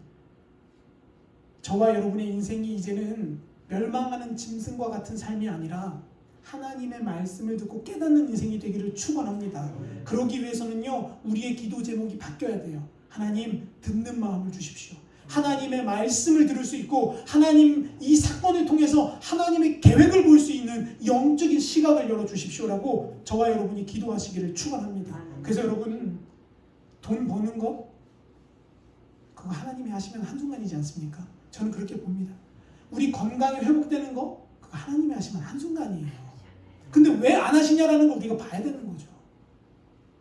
저와 여러분의 인생이 이제는 멸망하는 짐승과 같은 삶이 아니라 하나님의 말씀을 듣고 깨닫는 인생이 되기를 축원합니다. 그러기 위해서는요, 우리의 기도 제목이 바뀌어야 돼요. 하나님, 듣는 마음을 주십시오. 하나님의 말씀을 들을 수 있고 하나님 이 사건을 통해서 하나님의 계획을 볼 수 있는 영적인 시각을 열어주십시오라고 저와 여러분이 기도하시기를 축원합니다. 그래서 여러분, 돈 버는 거 그거 하나님이 하시면 한순간이지 않습니까? 저는 그렇게 봅니다. 우리 건강이 회복되는 거 그거 하나님이 하시면 한순간이에요. 근데 왜 안 하시냐라는 걸 우리가 봐야 되는 거죠.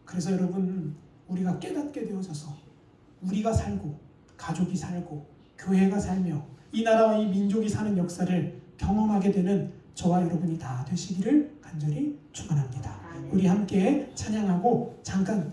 그래서 여러분, 우리가 깨닫게 되어져서 우리가 살고 가족이 살고 교회가 살며 이 나라와 이 민족이 사는 역사를 경험하게 되는 저와 여러분이 다 되시기를 간절히 축원합니다. 우리 함께 찬양하고 잠깐